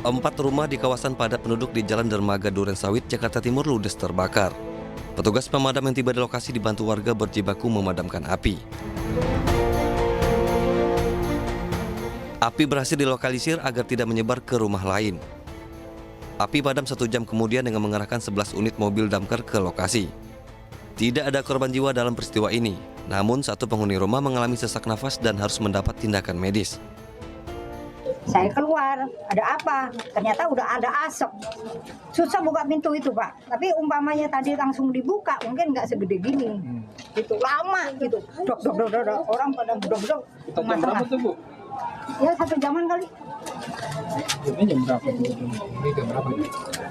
Empat rumah di kawasan padat penduduk di Jalan Dermaga Durensawit, Jakarta Timur ludes terbakar. Petugas pemadam yang tiba di lokasi dibantu warga berjibaku memadamkan api. Api berhasil dilokalisir agar tidak menyebar ke rumah lain. Api padam 1 jam kemudian dengan mengerahkan 11 unit mobil damkar ke lokasi. Tidak ada korban jiwa dalam peristiwa ini, namun satu penghuni rumah mengalami sesak nafas dan harus mendapat tindakan medis. Saya keluar, ada apa? Ternyata udah ada asap. Susah buka pintu itu, Pak. Tapi umpamanya tadi langsung dibuka, mungkin nggak segede gini. Itu lama gitu. Dok. Orang pada budok-budok. Jam berapa tuh, Bu? Ya 1 jaman kali. Ini jam berapa? Ini jam berapa?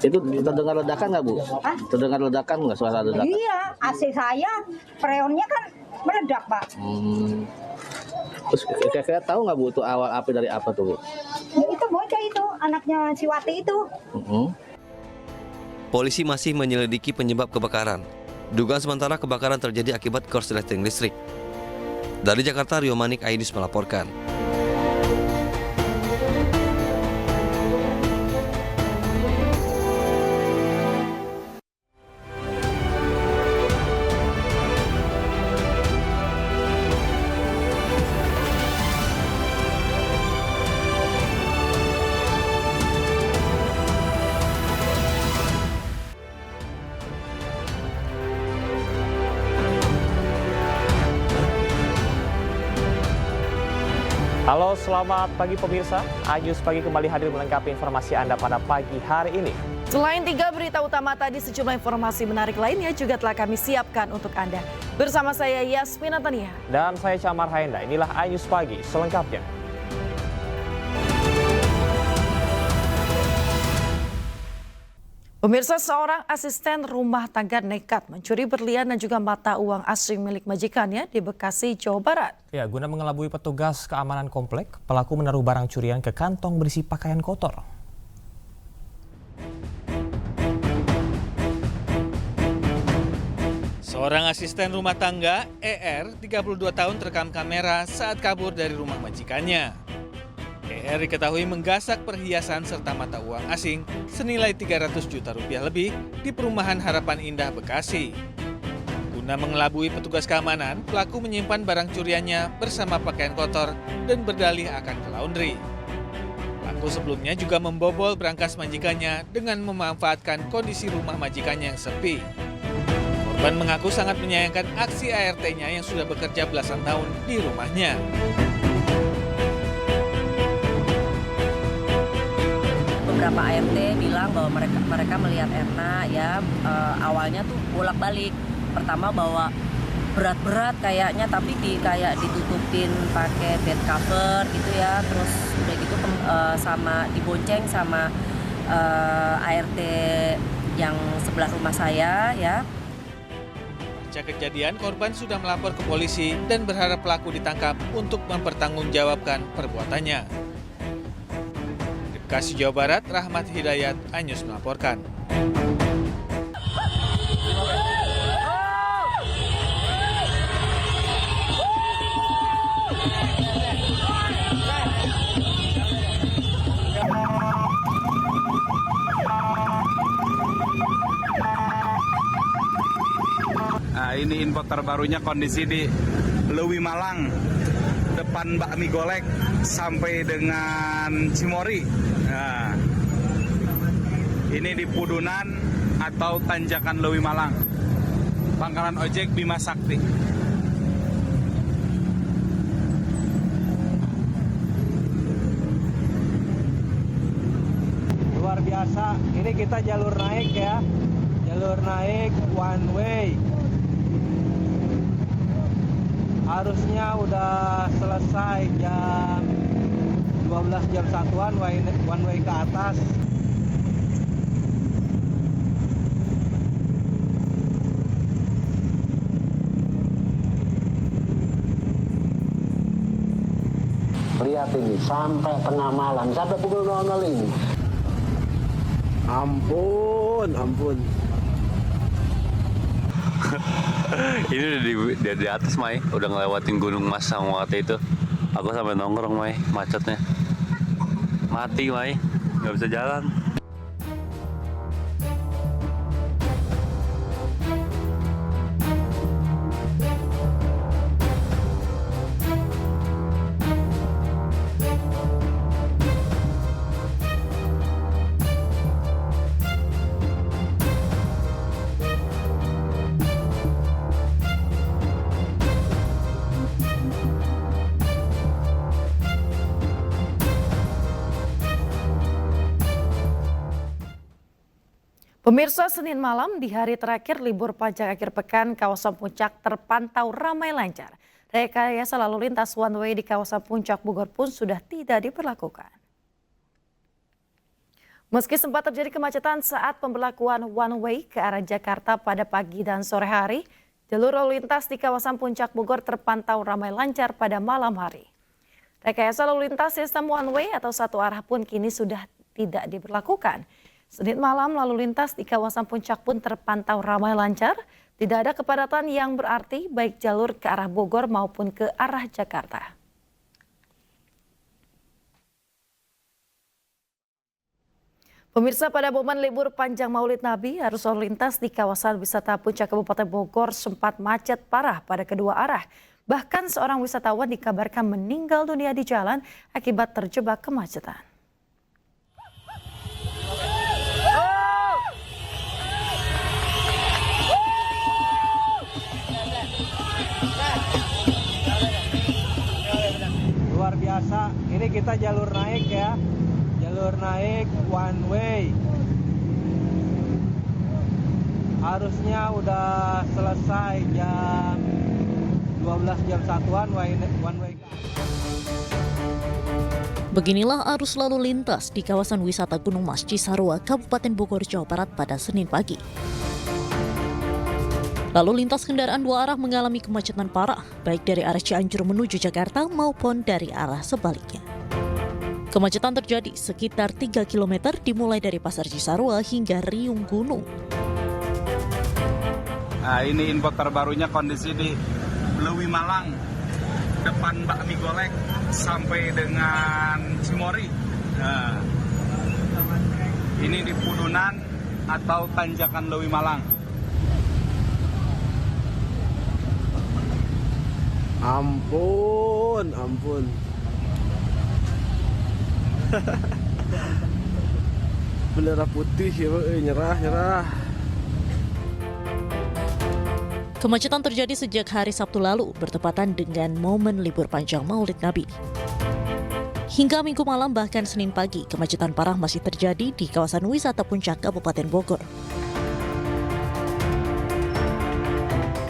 Itu terdengar ledakan nggak, Bu? Hah? Terdengar ledakan nggak, suara ledakan? Iya, AC saya, freonnya kan meledak, Pak. Terus kira-kira tahu nggak, Bu, itu awal api dari apa tuh, Bu? Ya, itu bocah itu, anaknya si Wati itu. Polisi masih menyelidiki penyebab kebakaran. Dugaan sementara kebakaran terjadi akibat korsleting listrik. Dari Jakarta, Rio Manik, iNews melaporkan. Halo, selamat pagi pemirsa. iNews Pagi kembali hadir melengkapi informasi Anda pada pagi hari ini. Selain 3 berita utama tadi, sejumlah informasi menarik lainnya juga telah kami siapkan untuk Anda. Bersama saya Yasmina Tania. Dan saya Camar Haenda. Inilah iNews Pagi selengkapnya. Pemirsa, seorang asisten rumah tangga nekat mencuri berlian dan juga mata uang asing milik majikannya di Bekasi, Jawa Barat. Ya, guna mengelabui petugas keamanan komplek, pelaku menaruh barang curian ke kantong berisi pakaian kotor. Seorang asisten rumah tangga, ER, 32 tahun terekam kamera saat kabur dari rumah majikannya. ER diketahui menggasak perhiasan serta mata uang asing senilai 300 juta rupiah lebih di perumahan Harapan Indah, Bekasi. Guna mengelabui petugas keamanan, pelaku menyimpan barang curiannya bersama pakaian kotor dan berdalih akan ke laundry. Pelaku sebelumnya juga membobol brankas majikannya dengan memanfaatkan kondisi rumah majikannya yang sepi. Korban mengaku sangat menyayangkan aksi ART-nya yang sudah bekerja belasan tahun di rumahnya. Beberapa ART bilang bahwa mereka melihat Erna ya awalnya tuh bolak-balik. Pertama bawa berat-berat kayaknya, tapi kayak ditutupin pakai bed cover gitu ya. Terus udah gitu sama dibonceng sama ART yang sebelah rumah saya ya. Pasca kejadian, korban sudah melapor ke polisi dan berharap pelaku ditangkap untuk mempertanggungjawabkan perbuatannya. Bekasi, Jawa Barat, Rahmat Hidayat, iNews melaporkan. Nah, ini info terbarunya kondisi di Lewi Malang, depan Bakmi Golek sampai dengan Cimori. Nah, ini di Pudunan atau Tanjakan Lewi Malang, pangkalan ojek Bima Sakti. Luar biasa, ini kita jalur naik ya, jalur naik one way. Harusnya udah selesai jam 12 jam 1-an one way ke atas. Lihat ini sampai tengah malam, sampai pukul 00 ini. Ampun. Ini udah di atas, Mai. Udah ngelewatin Gunung Mas sama waktu itu. Aku sampai nongkrong, Mai, macetnya. Mati, Mai, nggak bisa jalan. Pemirsa, Senin malam di hari terakhir libur panjang akhir pekan, kawasan Puncak terpantau ramai lancar. Rekayasa lalu lintas one way di kawasan Puncak Bogor pun sudah tidak diberlakukan. Meski sempat terjadi kemacetan saat pemberlakuan one way ke arah Jakarta pada pagi dan sore hari, jalur lalu lintas di kawasan Puncak Bogor terpantau ramai lancar pada malam hari. Rekayasa lalu lintas sistem one way atau satu arah pun kini sudah tidak diberlakukan. Senin malam lalu lintas di kawasan Puncak pun terpantau ramai lancar, tidak ada kepadatan yang berarti baik jalur ke arah Bogor maupun ke arah Jakarta. Pemirsa, pada momen libur panjang Maulid Nabi, arus lalu lintas di kawasan wisata Puncak Kabupaten Bogor sempat macet parah pada kedua arah. Bahkan seorang wisatawan dikabarkan meninggal dunia di jalan akibat terjebak kemacetan. Luar biasa, ini kita jalur naik ya, jalur naik one way. Harusnya udah selesai jam 12 jam 1-an one way. Beginilah arus lalu lintas di kawasan wisata Gunung Mas Cisarua, Kabupaten Bogor, Jawa Barat pada Senin pagi. Lalu lintas kendaraan dua arah mengalami kemacetan parah, baik dari arah Cianjur menuju Jakarta maupun dari arah sebaliknya. Kemacetan terjadi sekitar 3 km dimulai dari Pasar Cisarua hingga Riung Gunung. Nah, ini info terbarunya kondisi di Lewi Malang, depan Bakmi Golek sampai dengan Cimori. Nah, ini di Pudunan atau Tanjakan Lewi Malang. Ampun. Bendera putih ya, nyerah. Kemacetan terjadi sejak hari Sabtu lalu bertepatan dengan momen libur panjang Maulid Nabi. Hingga Minggu malam bahkan Senin pagi, kemacetan parah masih terjadi di kawasan wisata Puncak Kabupaten Bogor.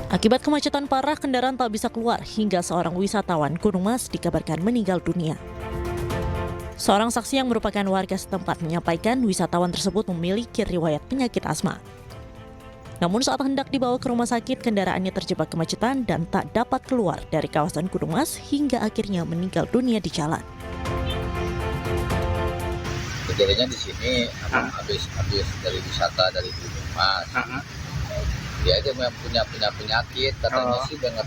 Akibat kemacetan parah, kendaraan tak bisa keluar hingga seorang wisatawan Gunung Mas dikabarkan meninggal dunia. Seorang saksi yang merupakan warga setempat menyampaikan wisatawan tersebut memiliki riwayat penyakit asma. Namun saat hendak dibawa ke rumah sakit, kendaraannya terjebak kemacetan dan tak dapat keluar dari kawasan Gunung Mas hingga akhirnya meninggal dunia di jalan. Kejadiannya di sini habis dari wisata dari Gunung Mas. Dia aja yang punya penyakit, katanya sih dengar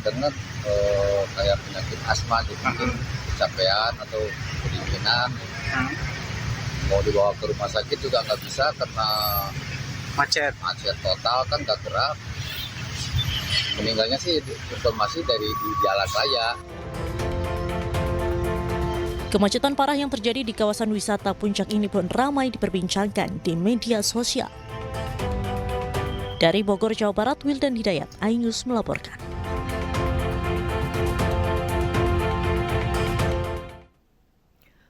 kayak penyakit asma gitu, mungkin kecapean atau kedinginan. Mau dibawa ke rumah sakit juga nggak bisa karena macet total kan, nggak gerak. Meninggalnya sih informasi dari di jalan raya. Kemacetan parah yang terjadi di kawasan wisata Puncak ini pun ramai diperbincangkan di media sosial. Dari Bogor, Jawa Barat, Wildan Hidayat, iNews melaporkan.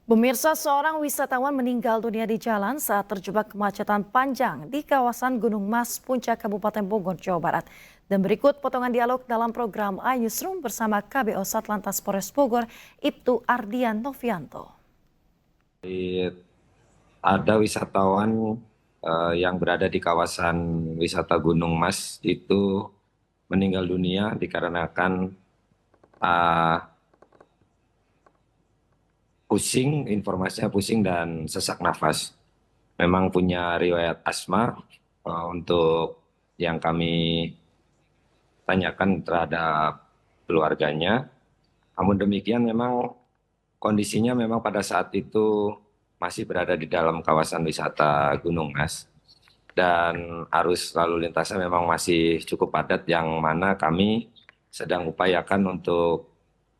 Pemirsa, seorang wisatawan meninggal dunia di jalan saat terjebak kemacetan panjang di kawasan Gunung Mas, Puncak Kabupaten Bogor, Jawa Barat. Dan berikut potongan dialog dalam program iNewsroom bersama KBO Satlantas Polres Bogor, Ibtu Ardian Novianto. Ada wisatawan yang berada di kawasan wisata Gunung Mas itu meninggal dunia dikarenakan pusing, informasinya pusing dan sesak nafas. Memang punya riwayat asma. Untuk yang kami tanyakan terhadap keluarganya, namun demikian memang kondisinya memang pada saat itu masih berada di dalam kawasan wisata Gunung Mas. Dan arus lalu lintasnya memang masih cukup padat, yang mana kami sedang upayakan untuk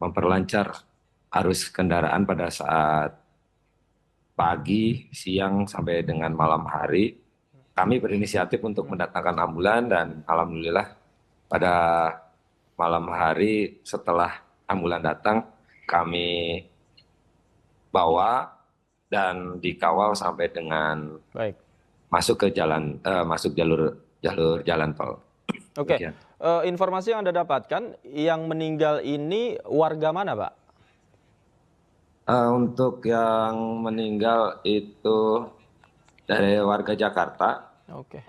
memperlancar arus kendaraan pada saat pagi, siang, sampai dengan malam hari. Kami berinisiatif untuk mendatangkan ambulan, dan alhamdulillah pada malam hari setelah ambulan datang, kami bawa dan dikawal sampai dengan masuk ke masuk jalur jalan tol. Oke. Informasi yang Anda dapatkan, yang meninggal ini warga mana, Pak? Untuk yang meninggal itu dari warga Jakarta. Oke.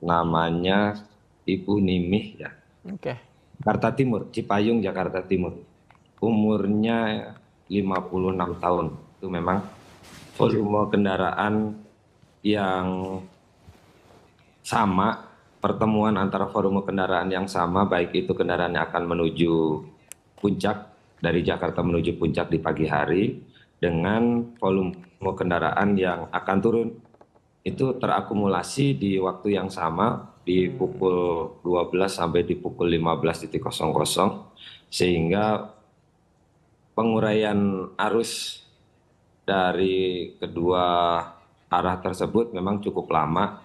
Namanya Ibu Nimih ya. Oke. Jakarta Timur, Cipayung, Jakarta Timur. Umurnya 56 tahun. Itu memang volume kendaraan yang sama, pertemuan antara volume kendaraan yang sama, baik itu kendaraan yang akan menuju puncak, dari Jakarta menuju puncak di pagi hari, dengan volume kendaraan yang akan turun, itu terakumulasi di waktu yang sama, di pukul 12 sampai di pukul 15.00, sehingga penguraian arus dari kedua arah tersebut memang cukup lama.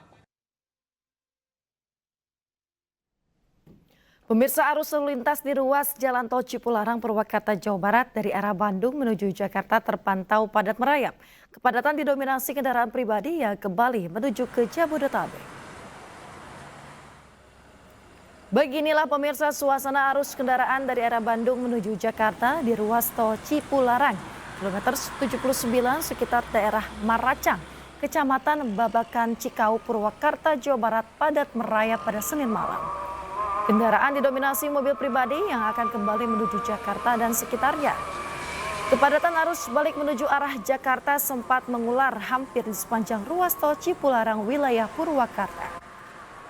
Pemirsa, arus lalu lintas di ruas Jalan Tol Cipularang, Purwakarta, Jawa Barat dari arah Bandung menuju Jakarta terpantau padat merayap. Kepadatan didominasi kendaraan pribadi yang kembali menuju ke Jabodetabek. Beginilah pemirsa suasana arus kendaraan dari arah Bandung menuju Jakarta di ruas Tol Cipularang, kilometer 79 sekitar daerah Maracang, Kecamatan Babakan, Cikau, Purwakarta, Jawa Barat padat merayap pada Senin malam. Kendaraan didominasi mobil pribadi yang akan kembali menuju Jakarta dan sekitarnya. Kepadatan arus balik menuju arah Jakarta sempat mengular hampir di sepanjang ruas Tol Cipularang wilayah Purwakarta.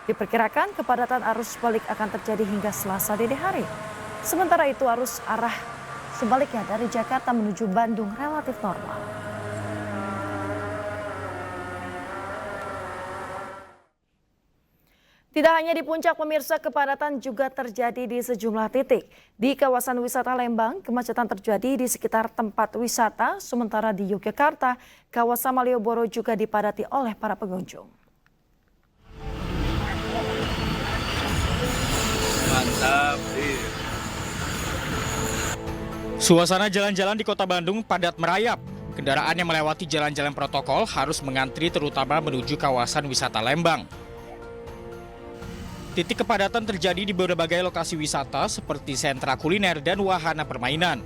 Diperkirakan kepadatan arus balik akan terjadi hingga Selasa dini hari. Sementara itu arus arah sebaliknya dari Jakarta menuju Bandung relatif normal. Tidak hanya di puncak, pemirsa, kepadatan juga terjadi di sejumlah titik. Di kawasan wisata Lembang, kemacetan terjadi di sekitar tempat wisata, sementara di Yogyakarta, kawasan Malioboro juga dipadati oleh para pengunjung. Mantap. Suasana jalan-jalan di Kota Bandung padat merayap. Kendaraan yang melewati jalan-jalan protokol harus mengantri, terutama menuju kawasan wisata Lembang. Titik kepadatan terjadi di berbagai lokasi wisata seperti sentra kuliner dan wahana permainan.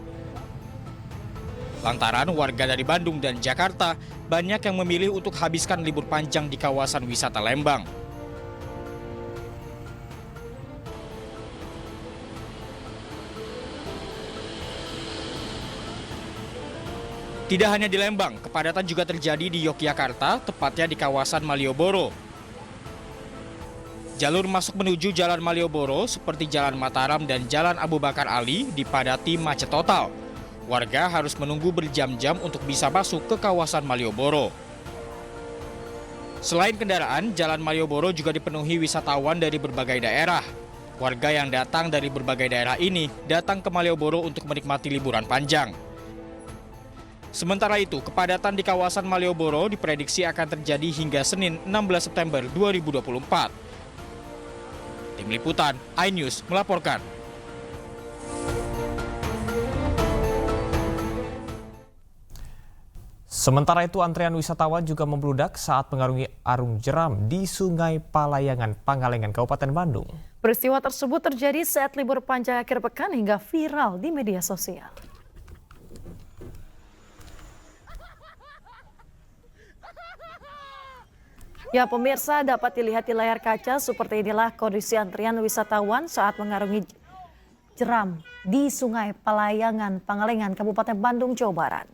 Lantaran warga dari Bandung dan Jakarta banyak yang memilih untuk habiskan libur panjang di kawasan wisata Lembang. Tidak hanya di Lembang, kepadatan juga terjadi di Yogyakarta, tepatnya di kawasan Malioboro. Jalur masuk menuju Jalan Malioboro seperti Jalan Mataram dan Jalan Abu Bakar Ali dipadati macet total. Warga harus menunggu berjam-jam untuk bisa masuk ke kawasan Malioboro. Selain kendaraan, Jalan Malioboro juga dipenuhi wisatawan dari berbagai daerah. Warga yang datang dari berbagai daerah ini datang ke Malioboro untuk menikmati liburan panjang. Sementara itu, kepadatan di kawasan Malioboro diprediksi akan terjadi hingga Senin 16 September 2024. Tim Liputan, iNews melaporkan. Sementara itu, antrean wisatawan juga membludak saat mengarungi arung jeram di Sungai Palayangan, Pangalengan, Kabupaten Bandung. Peristiwa tersebut terjadi saat libur panjang akhir pekan hingga viral di media sosial. Ya pemirsa, dapat dilihat di layar kaca seperti inilah kondisi antrian wisatawan saat mengarungi jeram di Sungai Palayangan, Pangalengan, Kabupaten Bandung, Jawa Barat.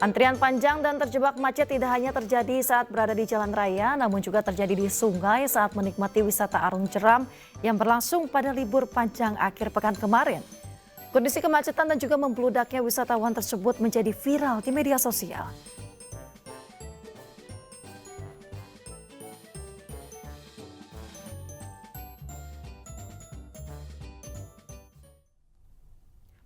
Antrian panjang dan terjebak macet tidak hanya terjadi saat berada di jalan raya, namun juga terjadi di sungai saat menikmati wisata arung jeram yang berlangsung pada libur panjang akhir pekan kemarin. Kondisi kemacetan dan juga membludaknya wisatawan tersebut menjadi viral di media sosial.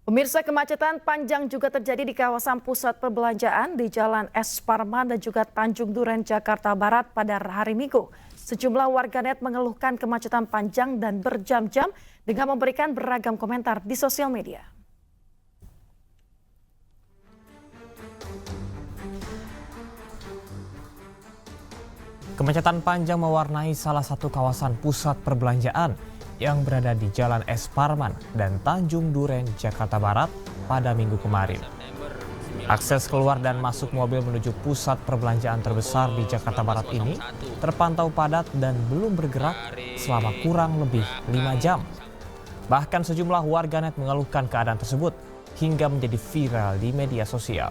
Pemirsa, kemacetan panjang juga terjadi di kawasan pusat perbelanjaan di Jalan S. Parman dan juga Tanjung Duren, Jakarta Barat pada hari Minggu. Sejumlah warganet mengeluhkan kemacetan panjang dan berjam-jam dengan memberikan beragam komentar di sosial media. Kemacetan panjang mewarnai salah satu kawasan pusat perbelanjaan yang berada di Jalan S. Parman dan Tanjung Duren, Jakarta Barat pada Minggu kemarin. Akses keluar dan masuk mobil menuju pusat perbelanjaan terbesar di Jakarta Barat ini terpantau padat dan belum bergerak selama kurang lebih 5 jam. Bahkan sejumlah warganet mengeluhkan keadaan tersebut hingga menjadi viral di media sosial.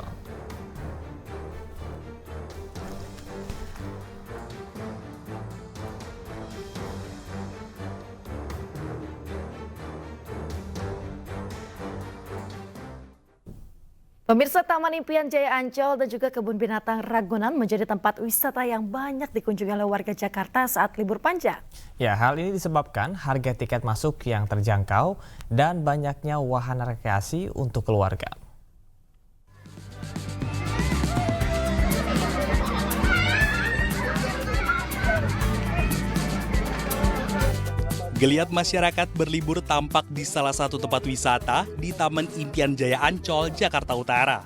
Pemirsa, Taman Impian Jaya Ancol dan juga Kebun Binatang Ragunan menjadi tempat wisata yang banyak dikunjungi oleh warga Jakarta saat libur panjang. Ya, hal ini disebabkan harga tiket masuk yang terjangkau dan banyaknya wahana rekreasi untuk keluarga. Geliat masyarakat berlibur tampak di salah satu tempat wisata di Taman Impian Jaya Ancol, Jakarta Utara.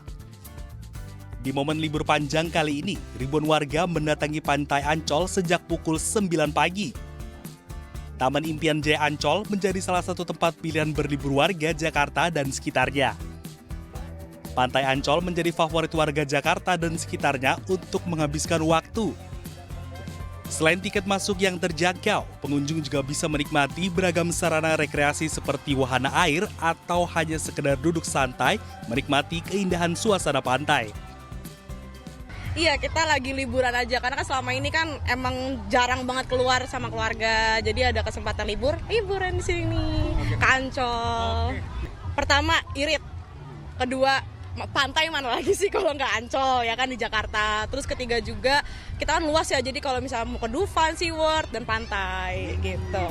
Di momen libur panjang kali ini, ribuan warga mendatangi Pantai Ancol sejak pukul 9 pagi. Taman Impian Jaya Ancol menjadi salah satu tempat pilihan berlibur warga Jakarta dan sekitarnya. Pantai Ancol menjadi favorit warga Jakarta dan sekitarnya untuk menghabiskan waktu. Selain tiket masuk yang terjangkau, pengunjung juga bisa menikmati beragam sarana rekreasi seperti wahana air atau hanya sekedar duduk santai menikmati keindahan suasana pantai. Iya, kita lagi liburan aja karena kan selama ini kan emang jarang banget keluar sama keluarga. Jadi ada kesempatan liburan di sini. Ke Ancol. Pertama, irit. Kedua, pantai mana lagi sih kalau nggak Ancol ya kan di Jakarta. Terus ketiga juga kita kan luas ya, jadi kalau misalnya mau ke Dufan, SeaWorld dan pantai gitu.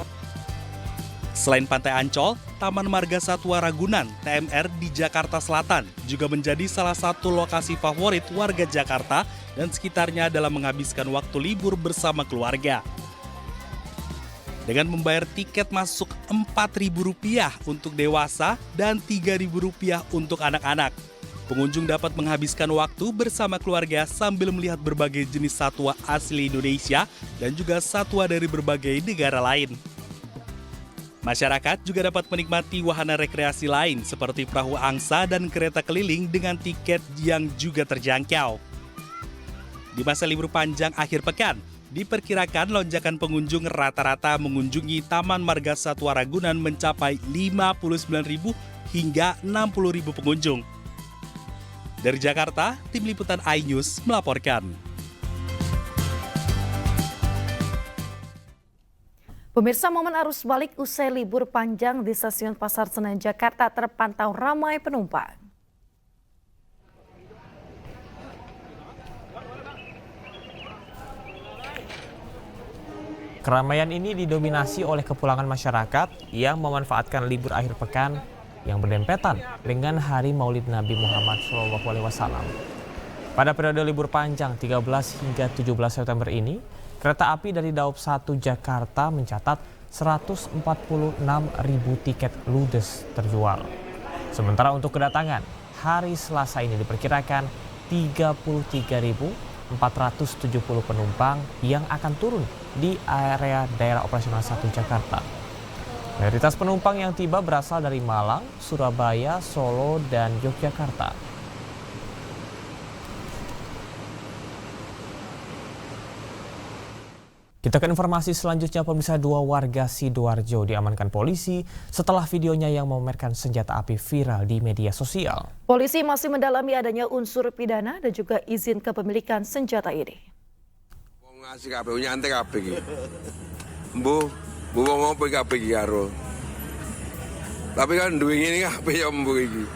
Selain Pantai Ancol, Taman Marga Satwa Ragunan (TMR) di Jakarta Selatan juga menjadi salah satu lokasi favorit warga Jakarta dan sekitarnya dalam menghabiskan waktu libur bersama keluarga. Dengan membayar tiket masuk Rp4.000 untuk dewasa dan Rp3.000 untuk anak-anak, pengunjung dapat menghabiskan waktu bersama keluarga sambil melihat berbagai jenis satwa asli Indonesia dan juga satwa dari berbagai negara lain. Masyarakat juga dapat menikmati wahana rekreasi lain seperti perahu angsa dan kereta keliling dengan tiket yang juga terjangkau. Di masa libur panjang akhir pekan, diperkirakan lonjakan pengunjung rata-rata mengunjungi Taman Marga Satwa Ragunan mencapai 59.000 hingga 60.000 pengunjung. Dari Jakarta, Tim Liputan iNews melaporkan. Pemirsa, momen arus balik usai libur panjang di Stasiun Pasar Senen, Jakarta terpantau ramai penumpang. Keramaian ini didominasi oleh kepulangan masyarakat yang memanfaatkan libur akhir pekan yang berdempetan dengan Hari Maulid Nabi Muhammad SAW. Pada periode libur panjang 13 hingga 17 September ini, kereta api dari Daob 1 Jakarta mencatat 146.000 tiket ludes terjual. Sementara untuk kedatangan, hari Selasa ini diperkirakan 33.470 penumpang yang akan turun di area daerah operasional 1 Jakarta. Mayoritas penumpang yang tiba berasal dari Malang, Surabaya, Solo, dan Yogyakarta. Kita ke informasi selanjutnya, pemirsa. 2 warga Sidoarjo diamankan polisi setelah videonya yang memamerkan senjata api viral di media sosial. Polisi masih mendalami adanya unsur pidana dan juga izin kepemilikan senjata ini. Ngasih kabeh nyantai kabeh iki. Bu ngopo kabeh iki karo. Tapi kan duit ini apa yang begini?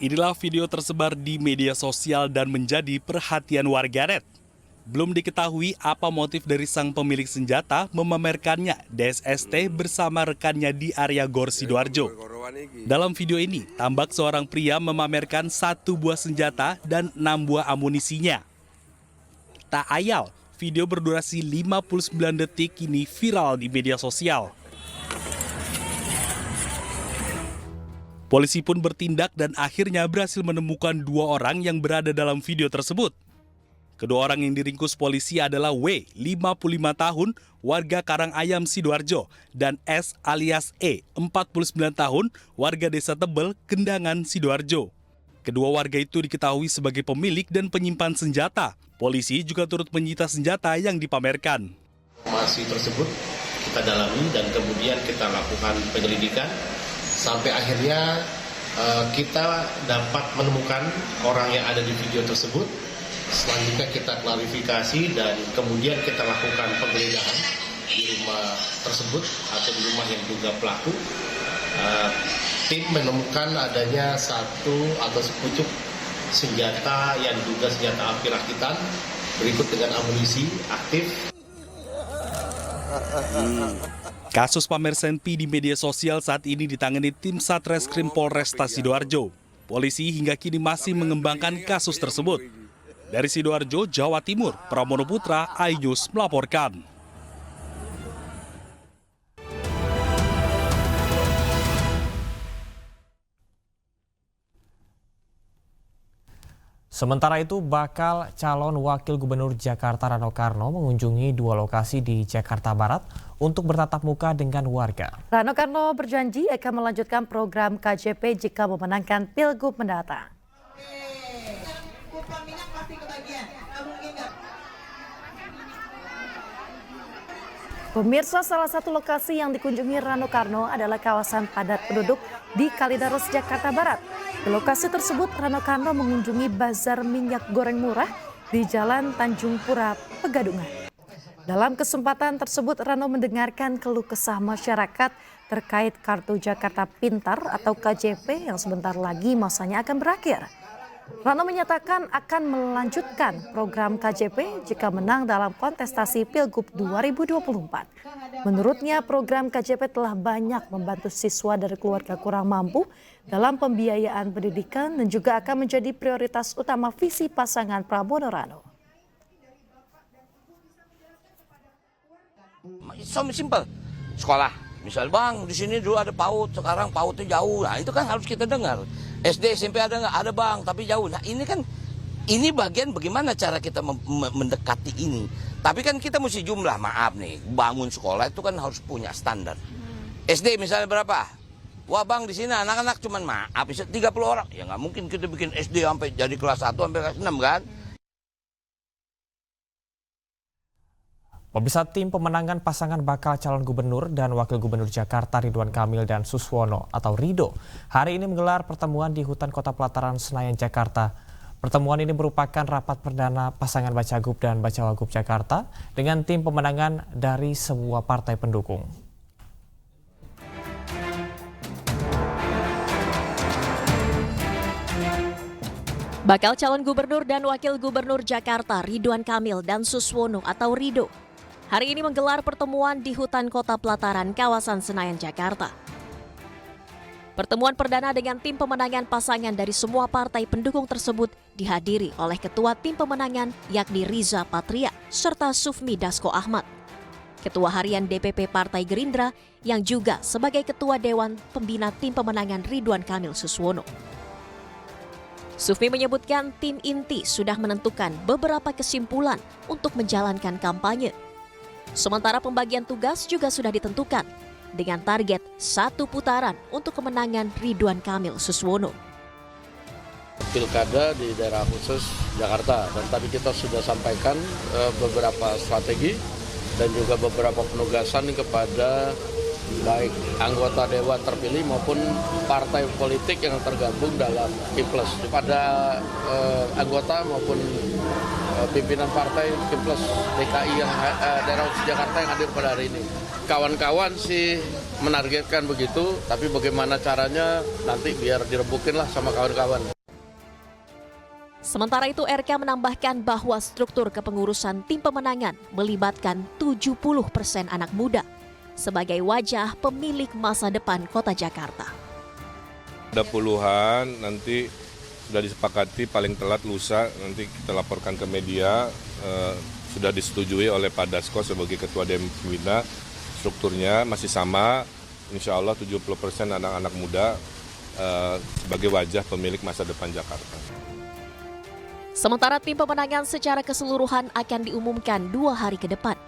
Inilah video tersebar di media sosial dan menjadi perhatian warganet. Belum diketahui apa motif dari sang pemilik senjata memamerkannya DSST bersama rekannya di area Gor Sidoarjo. Dalam video ini, tampak seorang pria memamerkan 1 buah senjata dan 6 buah amunisinya. Tak ayal, video berdurasi 59 detik ini viral di media sosial. Polisi pun bertindak dan akhirnya berhasil menemukan 2 orang yang berada dalam video tersebut. Kedua orang yang diringkus polisi adalah W, 55 tahun, warga Karangayam Sidoarjo, dan S alias E, 49 tahun, warga Desa Tebel, Kendangan, Sidoarjo. Kedua warga itu diketahui sebagai pemilik dan penyimpan senjata. Polisi juga turut menyita senjata yang dipamerkan. Informasi tersebut kita dalami dan kemudian kita lakukan penyelidikan sampai akhirnya kita dapat menemukan orang yang ada di video tersebut. Selanjutnya kita klarifikasi dan kemudian kita lakukan penggeledahan di rumah tersebut atau di rumah yang diduga pelaku. Tim menemukan adanya 1 atau sepucuk senjata yang diduga senjata api rakitan berikut dengan amunisi aktif. Kasus pamer senpi di media sosial saat ini ditangani tim Satreskrim Polresta Sidoarjo. Polisi hingga kini masih mengembangkan kasus tersebut. Dari Sidoarjo, Jawa Timur, Pramono Putra, iNews melaporkan. Sementara itu, bakal calon Wakil Gubernur Jakarta Rano Karno mengunjungi 2 lokasi di Jakarta Barat untuk bertatap muka dengan warga. Rano Karno berjanji akan melanjutkan program KJP jika memenangkan Pilgub mendatang. Pemirsa, salah satu lokasi yang dikunjungi Rano Karno adalah kawasan padat penduduk di Kalideres, Jakarta Barat. Di lokasi tersebut, Rano Karno mengunjungi bazar minyak goreng murah di Jalan Tanjung Pura, Pegadungan. Dalam kesempatan tersebut, Rano mendengarkan keluh kesah masyarakat terkait Kartu Jakarta Pintar atau KJP yang sebentar lagi masanya akan berakhir. Rano menyatakan akan melanjutkan program KJP jika menang dalam kontestasi Pilgub 2024. Menurutnya, program KJP telah banyak membantu siswa dari keluarga kurang mampu dalam pembiayaan pendidikan dan juga akan menjadi prioritas utama visi pasangan Prabowo Rano. Simpel, sekolah. Misal bang, di sini dulu ada PAUD, sekarang PAUDnya jauh. Nah itu kan harus kita dengar. SD, SMP ada nggak? Ada bang, tapi jauh. Nah ini kan, ini bagian bagaimana cara kita mendekati ini. Tapi kan kita mesti jumlah, maaf nih, bangun sekolah itu kan harus punya standar. SD misalnya berapa? Wah bang, di sini anak-anak cuman maaf, 30 orang. Ya nggak mungkin kita bikin SD sampai jadi kelas 1 sampai kelas 6 kan? Pemirsa, tim pemenangan pasangan bakal calon gubernur dan wakil gubernur Jakarta Ridwan Kamil dan Suswono atau Rido hari ini menggelar pertemuan di Hutan Kota Pelataran Senayan, Jakarta. Pertemuan ini merupakan rapat perdana pasangan Bacagub dan Bacawagub Jakarta dengan tim pemenangan dari semua partai pendukung. Bakal calon gubernur dan wakil gubernur Jakarta Ridwan Kamil dan Suswono atau Rido hari ini menggelar pertemuan di Hutan Kota Pelataran kawasan Senayan, Jakarta. Pertemuan perdana dengan tim pemenangan pasangan dari semua partai pendukung tersebut dihadiri oleh Ketua Tim Pemenangan yakni Riza Patria serta Sufmi Dasko Ahmad, Ketua Harian DPP Partai Gerindra yang juga sebagai Ketua Dewan Pembina Tim Pemenangan Ridwan Kamil Suswono. Sufmi menyebutkan tim inti sudah menentukan beberapa kesimpulan untuk menjalankan kampanye. Sementara pembagian tugas juga sudah ditentukan dengan target 1 putaran untuk kemenangan Ridwan Kamil Suswono. Pilkada di daerah khusus Jakarta dan tadi kita sudah sampaikan beberapa strategi dan juga beberapa penugasan kepada baik anggota dewan terpilih maupun partai politik yang tergabung dalam Kiples. Pada anggota maupun pimpinan partai Kiples DKI yang daerah khusus Jakarta yang hadir pada hari ini. Kawan-kawan sih menargetkan begitu, tapi bagaimana caranya nanti biar direbukin lah sama kawan-kawan. Sementara itu, RK menambahkan bahwa struktur kepengurusan tim pemenangan melibatkan 70% anak muda sebagai wajah pemilik masa depan kota Jakarta. Ada puluhan, nanti sudah disepakati paling telat lusa, nanti kita laporkan ke media, sudah disetujui oleh Pak Dasko sebagai Ketua Dewan Pembina, strukturnya masih sama, insya Allah 70% anak-anak muda sebagai wajah pemilik masa depan Jakarta. Sementara tim pemenangan secara keseluruhan akan diumumkan 2 hari ke depan.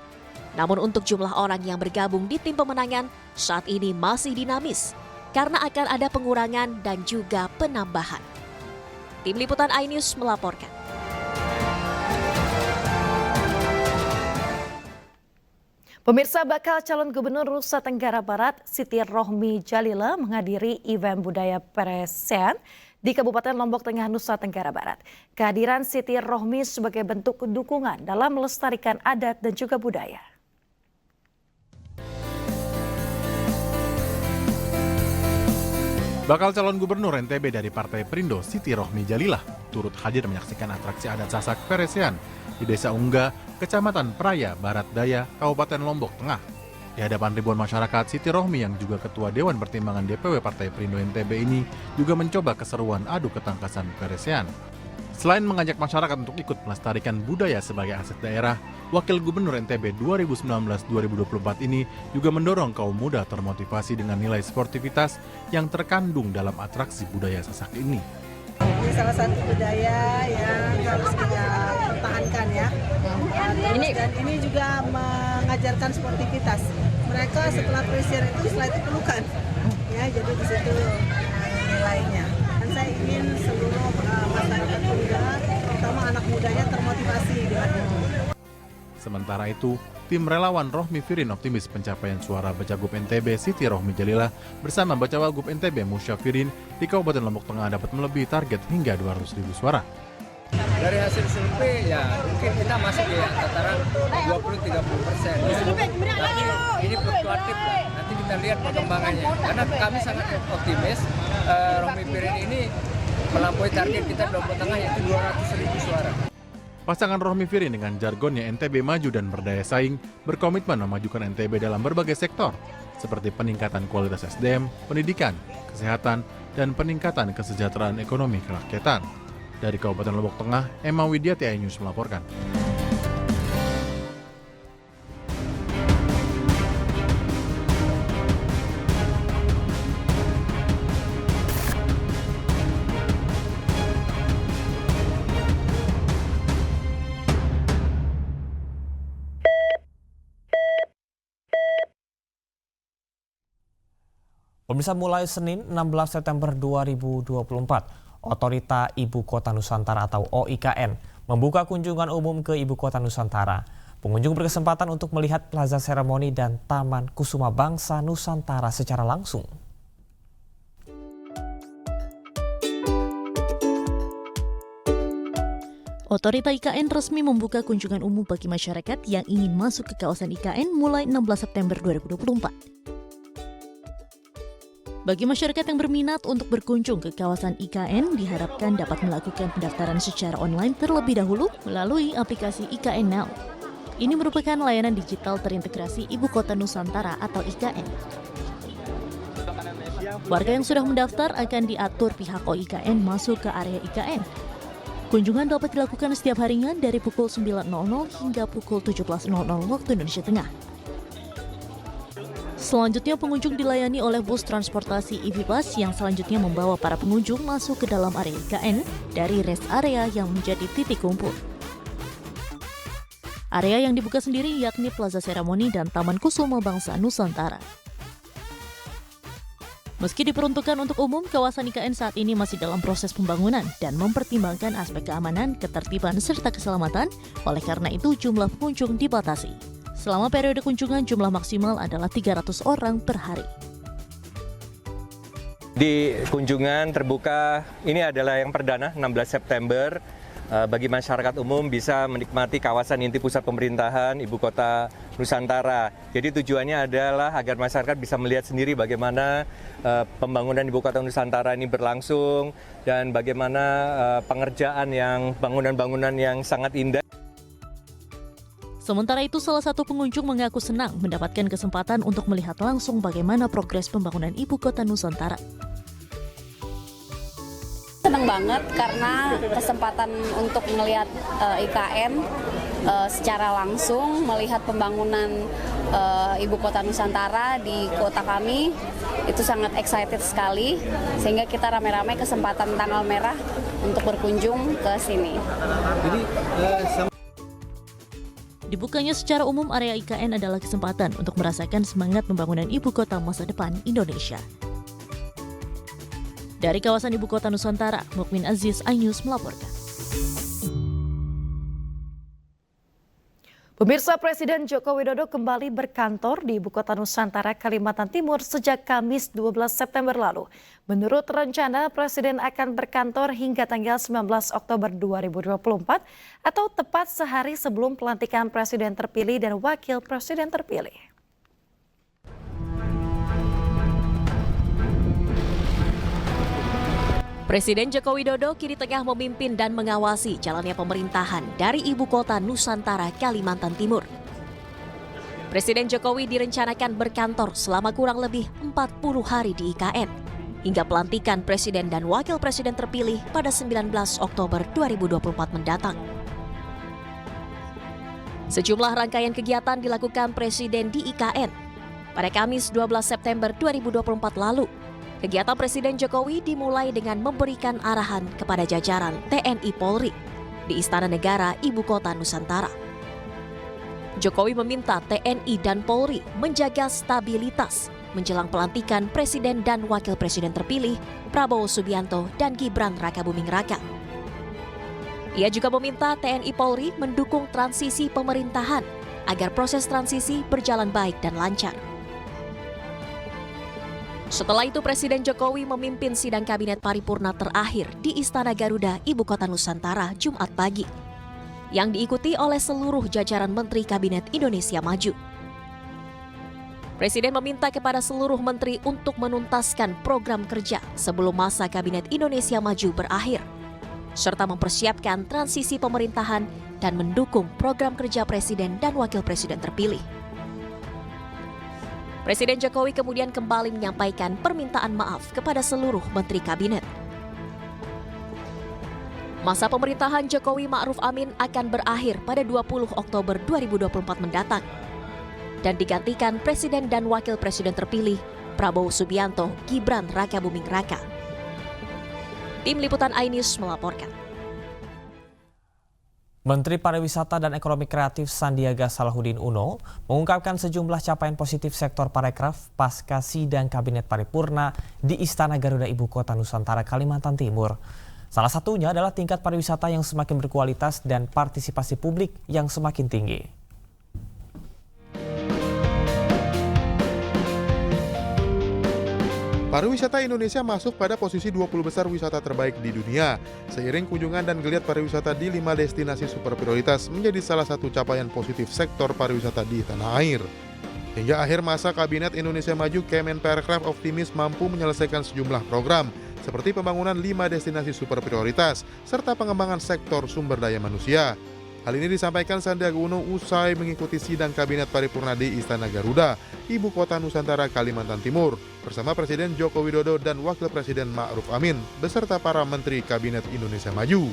Namun untuk jumlah orang yang bergabung di tim pemenangan saat ini masih dinamis karena akan ada pengurangan dan juga penambahan. Tim Liputan iNews melaporkan. Pemirsa, bakal calon gubernur Nusa Tenggara Barat Siti Rohmi Jalila menghadiri event budaya Peresean di Kabupaten Lombok Tengah, Nusa Tenggara Barat. Kehadiran Siti Rohmi sebagai bentuk dukungan dalam melestarikan adat dan juga budaya. Bakal calon gubernur NTB dari Partai Perindo, Siti Rohmi Jalila, turut hadir menyaksikan atraksi adat Sasak Peresean di Desa Ungga, Kecamatan Praya, Barat Daya, Kabupaten Lombok Tengah. Di hadapan ribuan masyarakat, Siti Rohmi yang juga Ketua Dewan Pertimbangan DPW Partai Perindo NTB ini juga mencoba keseruan adu ketangkasan Peresean. Selain mengajak masyarakat untuk ikut melestarikan budaya sebagai aset daerah, Wakil Gubernur NTB 2019-2024 ini juga mendorong kaum muda termotivasi dengan nilai sportivitas yang terkandung dalam atraksi budaya Sasak ini. Ini salah satu budaya yang harus kita pertahankan ya. Dan ini juga mengajarkan sportivitas. Mereka setelah pressure itu setelah itu pelukan. Ya, jadi di situ nilainya. Dan saya ingin seluruh masyarakat muda, terutama anak mudanya termotivasi dengan itu. Sementara itu, tim relawan Rohmi Firin optimis pencapaian suara Bacagub NTB Siti Rohmi Jalila bersama Bacawagub NTB Musyafirin di Kabupaten Lombok Tengah dapat melebihi target hingga 200.000 suara. Dari hasil survei ya mungkin kita masih di antara 20-30%. Tapi ini fluktuatif lah. Nanti kita lihat perkembangannya. Karena kami sangat optimis Rohmi Firin ini melampaui target kita di Lombok Tengah yaitu 200.000 suara. Pasangan Rohmi Firin dengan jargonnya NTB maju dan berdaya saing berkomitmen memajukan NTB dalam berbagai sektor seperti peningkatan kualitas SDM, pendidikan, kesehatan, dan peningkatan kesejahteraan ekonomi kerakyatan. Dari Kabupaten Lombok Tengah, Emma Widiati iNews melaporkan. Pemirsa, mulai Senin 16 September 2024, Otorita Ibu Kota Nusantara atau OIKN membuka kunjungan umum ke Ibu Kota Nusantara. Pengunjung berkesempatan untuk melihat Plaza Seremoni dan Taman Kusuma Bangsa Nusantara secara langsung. Otorita IKN resmi membuka kunjungan umum bagi masyarakat yang ingin masuk ke kawasan IKN mulai 16 September 2024. Bagi masyarakat yang berminat untuk berkunjung ke kawasan IKN, diharapkan dapat melakukan pendaftaran secara online terlebih dahulu melalui aplikasi IKN Now. Ini merupakan layanan digital terintegrasi Ibu Kota Nusantara atau IKN. Warga yang sudah mendaftar akan diatur pihak OIKN masuk ke area IKN. Kunjungan dapat dilakukan setiap harinya dari pukul 9.00 hingga pukul 17.00 waktu Indonesia Tengah. Selanjutnya pengunjung dilayani oleh bus transportasi EV Bus yang selanjutnya membawa para pengunjung masuk ke dalam area IKN dari rest area yang menjadi titik kumpul. Area yang dibuka sendiri yakni Plaza Seremoni dan Taman Kusuma Bangsa Nusantara. Meski diperuntukkan untuk umum, kawasan IKN saat ini masih dalam proses pembangunan dan mempertimbangkan aspek keamanan, ketertiban, serta keselamatan. Oleh karena itu, jumlah pengunjung dibatasi. Selama periode kunjungan, jumlah maksimal adalah 300 orang per hari. Di kunjungan terbuka ini adalah yang perdana 16 September. Bagi masyarakat umum bisa menikmati kawasan inti pusat pemerintahan Ibu Kota Nusantara. Jadi tujuannya adalah agar masyarakat bisa melihat sendiri bagaimana pembangunan Ibu Kota Nusantara ini berlangsung dan bagaimana pengerjaan bangunan-bangunan yang sangat indah. Sementara itu, salah satu pengunjung mengaku senang mendapatkan kesempatan untuk melihat langsung bagaimana progres pembangunan Ibu Kota Nusantara. Senang banget karena kesempatan untuk melihat IKN secara langsung, melihat pembangunan Ibu Kota Nusantara di kota kami, itu sangat excited sekali, sehingga kita rame-rame kesempatan tanggal merah untuk berkunjung ke sini. Dibukanya secara umum area IKN adalah kesempatan untuk merasakan semangat pembangunan Ibu Kota masa depan Indonesia. Dari kawasan Ibu Kota Nusantara, Mukmin Aziz, iNews melaporkan. Pemirsa, Presiden Joko Widodo kembali berkantor di Ibu Kota Nusantara, Kalimantan Timur sejak Kamis 12 September lalu. Menurut rencana, Presiden akan berkantor hingga tanggal 19 Oktober 2024 atau tepat sehari sebelum pelantikan Presiden terpilih dan Wakil Presiden terpilih. Presiden Joko Widodo kini tengah memimpin dan mengawasi jalannya pemerintahan dari Ibu Kota Nusantara, Kalimantan Timur. Presiden Jokowi direncanakan berkantor selama kurang lebih 40 hari di IKN, hingga pelantikan Presiden dan Wakil Presiden terpilih pada 19 Oktober 2024 mendatang. Sejumlah rangkaian kegiatan dilakukan Presiden di IKN. Pada Kamis 12 September 2024 lalu, kegiatan Presiden Jokowi dimulai dengan memberikan arahan kepada jajaran TNI Polri di Istana Negara Ibu Kota Nusantara. Jokowi meminta TNI dan Polri menjaga stabilitas menjelang pelantikan Presiden dan Wakil Presiden terpilih Prabowo Subianto dan Gibran Rakabuming Raka. Ia juga meminta TNI Polri mendukung transisi pemerintahan agar proses transisi berjalan baik dan lancar. Setelah itu, Presiden Jokowi memimpin sidang kabinet paripurna terakhir di Istana Garuda, Ibu Kota Nusantara, Jumat pagi, yang diikuti oleh seluruh jajaran Menteri Kabinet Indonesia Maju. Presiden meminta kepada seluruh menteri untuk menuntaskan program kerja sebelum masa Kabinet Indonesia Maju berakhir, serta mempersiapkan transisi pemerintahan dan mendukung program kerja Presiden dan Wakil Presiden terpilih. Presiden Jokowi kemudian kembali menyampaikan permintaan maaf kepada seluruh menteri kabinet. Masa pemerintahan Jokowi Ma'ruf Amin akan berakhir pada 20 Oktober 2024 mendatang dan digantikan Presiden dan Wakil Presiden terpilih Prabowo Subianto, Gibran Rakabuming Raka. Tim Liputan iNews melaporkan. Menteri Pariwisata dan Ekonomi Kreatif Sandiaga Salahuddin Uno mengungkapkan sejumlah capaian positif sektor parekraf pasca sidang Kabinet Paripurna di Istana Garuda Ibu Kota Nusantara, Kalimantan Timur. Salah satunya adalah tingkat pariwisata yang semakin berkualitas dan partisipasi publik yang semakin tinggi. Pariwisata Indonesia masuk pada posisi 20 besar wisata terbaik di dunia. Seiring kunjungan dan geliat pariwisata di 5 destinasi super prioritas menjadi salah satu capaian positif sektor pariwisata di tanah air. Hingga akhir masa Kabinet Indonesia Maju, Kemenparekraf optimis mampu menyelesaikan sejumlah program, seperti pembangunan 5 destinasi super prioritas, serta pengembangan sektor sumber daya manusia. Hal ini disampaikan Sandiaga Uno usai mengikuti sidang Kabinet Paripurna di Istana Garuda, Ibu Kota Nusantara, Kalimantan Timur, bersama Presiden Joko Widodo dan Wakil Presiden Ma'ruf Amin, beserta para Menteri Kabinet Indonesia Maju.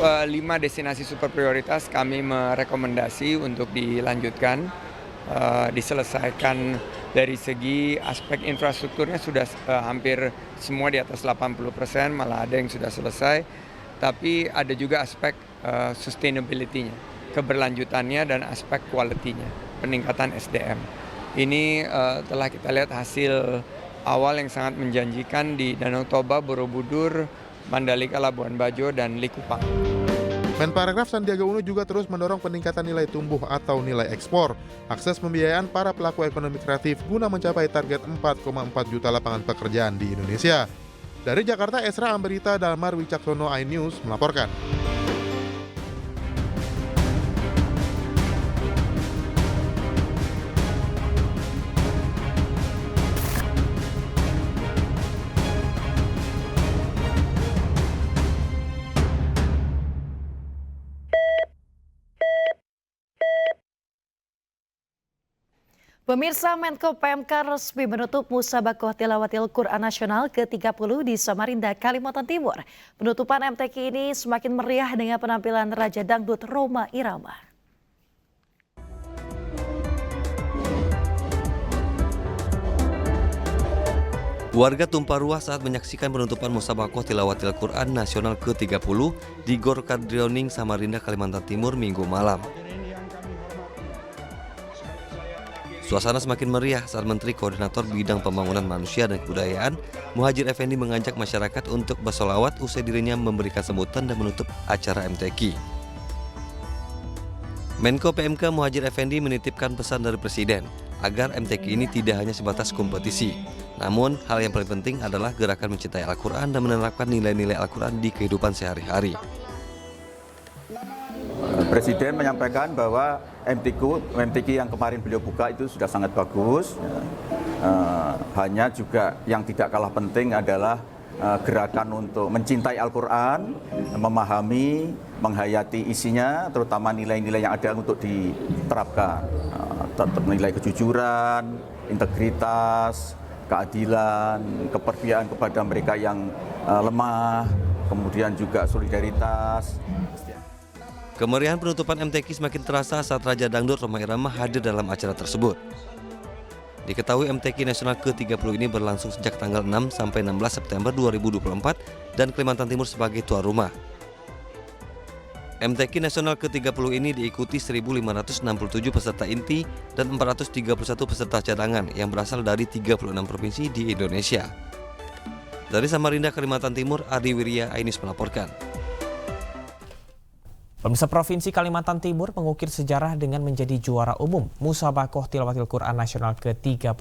5 destinasi super prioritas kami merekomendasi untuk dilanjutkan, diselesaikan. Dari segi aspek infrastrukturnya sudah hampir semua di atas 80%, malah ada yang sudah selesai. Tapi ada juga aspek sustainability-nya, keberlanjutannya dan aspek quality-nya, peningkatan SDM. Ini telah kita lihat hasil awal yang sangat menjanjikan di Danau Toba, Borobudur, Mandalika, Labuan Bajo, dan Likupang. Menparekraf Sandiaga Uno juga terus mendorong peningkatan nilai tumbuh atau nilai ekspor, akses pembiayaan para pelaku ekonomi kreatif guna mencapai target 4,4 juta lapangan pekerjaan di Indonesia. Dari Jakarta, Esra Amberita Dalmar Wicaksono, iNews melaporkan. Pemirsa, Menko PMK resmi menutup Musabaqah Tilawatil Quran Nasional ke-30 di Samarinda, Kalimantan Timur. Penutupan MTQ ini semakin meriah dengan penampilan Raja Dangdut Rhoma Irama. Warga tumpah ruah saat menyaksikan penutupan Musabaqah Tilawatil Quran Nasional ke-30 di Gor Kadrioning, Samarinda, Kalimantan Timur, Minggu malam. Suasana semakin meriah saat Menteri Koordinator Bidang Pembangunan Manusia dan Kebudayaan, Muhadjir Effendi, mengajak masyarakat untuk bersolawat usai dirinya memberikan sambutan dan menutup acara MTQ. Menko PMK Muhadjir Effendi menitipkan pesan dari Presiden agar MTQ ini tidak hanya sebatas kompetisi, namun hal yang paling penting adalah gerakan mencintai Al-Quran dan menerapkan nilai-nilai Al-Quran di kehidupan sehari-hari. Presiden menyampaikan bahwa MTQ yang kemarin beliau buka itu sudah sangat bagus. Hanya juga yang tidak kalah penting adalah gerakan untuk mencintai Al-Quran, memahami, menghayati isinya, terutama nilai-nilai yang ada untuk diterapkan. Nilai kejujuran, integritas, keadilan, keperpihakan kepada mereka yang lemah, kemudian juga solidaritas. Kemeriahan penutupan MTQ semakin terasa saat Raja Dangdut Rhoma Irama hadir dalam acara tersebut. Diketahui MTQ Nasional ke-30 ini berlangsung sejak tanggal 6 sampai 16 September 2024 dan Kalimantan Timur sebagai tuan rumah. MTQ Nasional ke-30 ini diikuti 1.567 peserta inti dan 431 peserta cadangan yang berasal dari 36 provinsi di Indonesia. Dari Samarinda, Kalimantan Timur, Ardi Wirya, iNews melaporkan. Pemirsa, Provinsi Kalimantan Timur mengukir sejarah dengan menjadi juara umum Musabaqah Tilawatil Quran Nasional ke-36.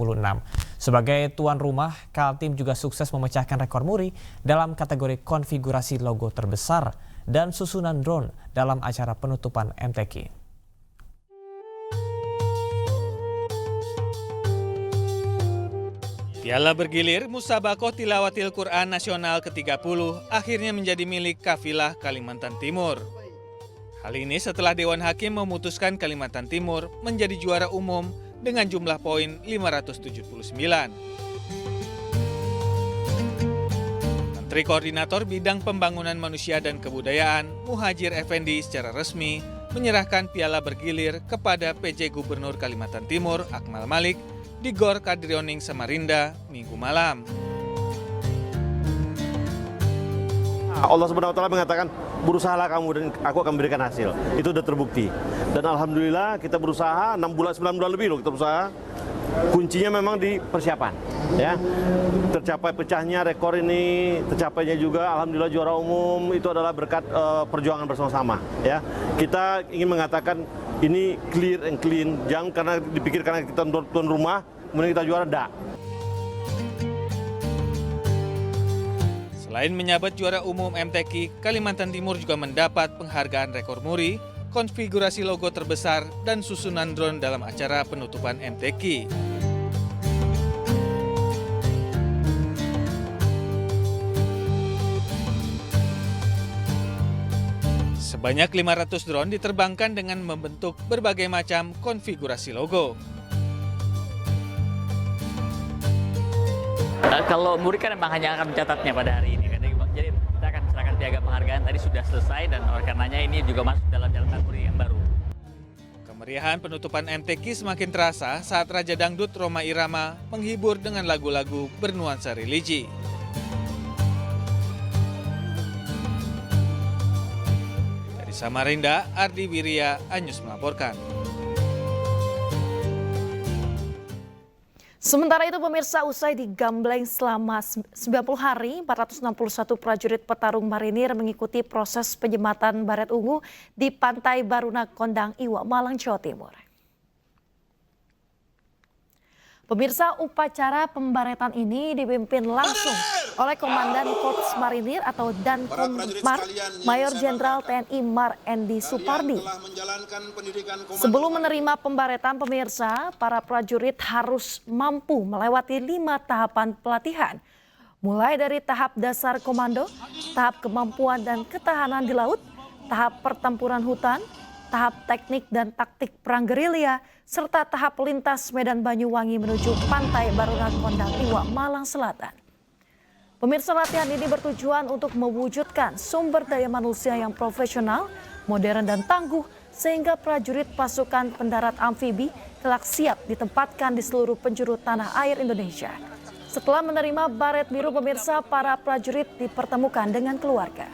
Sebagai tuan rumah, Kaltim juga sukses memecahkan rekor muri dalam kategori konfigurasi logo terbesar dan susunan drone dalam acara penutupan MTQ. Piala bergilir Musabaqah Tilawatil Quran Nasional ke-30 akhirnya menjadi milik Kafilah Kalimantan Timur. Hal ini setelah Dewan Hakim memutuskan Kalimantan Timur menjadi juara umum dengan jumlah poin 579. Menteri Koordinator Bidang Pembangunan Manusia dan Kebudayaan, Muhadjir Effendi, secara resmi menyerahkan piala bergilir kepada PJ Gubernur Kalimantan Timur, Akmal Malik, di Gor Kadrioning, Samarinda, Minggu malam. Allah SWT mengatakan, berusahalah kamu dan aku akan memberikan hasil. Itu sudah terbukti. Dan alhamdulillah kita berusaha 9 bulan lebih loh kita berusaha. Kuncinya memang di persiapan, ya. Tercapai pecahnya rekor ini, tercapainya juga alhamdulillah juara umum itu adalah berkat perjuangan bersama-sama, ya. Kita ingin mengatakan ini clear and clean, jangan karena dipikir karena kita tuan rumah kemudian kita juara, enggak. Selain menyabat juara umum MTQ, Kalimantan Timur juga mendapat penghargaan rekor muri, konfigurasi logo terbesar, dan susunan drone dalam acara penutupan MTQ. Sebanyak 500 drone diterbangkan dengan membentuk berbagai macam konfigurasi logo. Kalau muri kan memang hanya akan mencatatnya pada hari ini. Jadi kita akan serahkan piagam penghargaan tadi sudah selesai dan oleh karenanya ini juga masuk dalam catatan muri yang baru. Kemeriahan penutupan MTQ semakin terasa saat Raja Dangdut Rhoma Irama menghibur dengan lagu-lagu bernuansa religi. Dari Samarinda, Ardi Wirya, iNews melaporkan. Sementara itu pemirsa, usai digambleng selama 90 hari, 461 prajurit petarung marinir mengikuti proses penyematan baret ungu di Pantai Baruna Kondang, Iwa, Malang, Jawa Timur. Pemirsa, upacara pembaretan ini dipimpin langsung oleh Komandan Korps Marinir atau Dankomar Mayor Jenderal TNI Mar Endi Supardi. Sebelum menerima pembaretan, pemirsa, para prajurit harus mampu melewati 5 tahapan pelatihan. Mulai dari tahap dasar komando, tahap kemampuan dan ketahanan di laut, tahap pertempuran hutan, tahap teknik dan taktik perang gerilya, serta tahap lintas Medan Banyuwangi menuju Pantai Baruna Kondang, Iwa, Malang Selatan. Pemirsa, latihan ini bertujuan untuk mewujudkan sumber daya manusia yang profesional, modern dan tangguh, sehingga prajurit pasukan pendarat amfibi kelak siap ditempatkan di seluruh penjuru tanah air Indonesia. Setelah menerima baret biru, pemirsa, para prajurit dipertemukan dengan keluarga.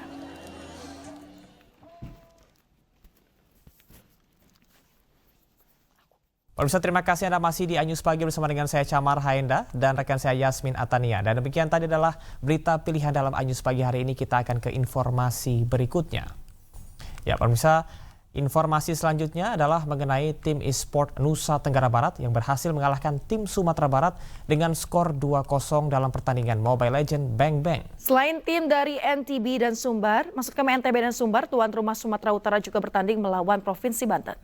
Pemirsa, terima kasih Anda masih di Anyus Pagi bersama dengan saya Camar Haenda dan rekan saya Yasmin Atania. Dan demikian tadi adalah berita pilihan dalam Anyus Pagi hari ini. Kita akan ke informasi berikutnya. Ya pemirsa, informasi selanjutnya adalah mengenai tim e-sport Nusa Tenggara Barat yang berhasil mengalahkan tim Sumatera Barat dengan skor 2-0 dalam pertandingan Mobile Legends Bang Bang. Selain tim dari NTB dan Sumbar, NTB dan Sumbar, tuan rumah Sumatera Utara juga bertanding melawan Provinsi Banten.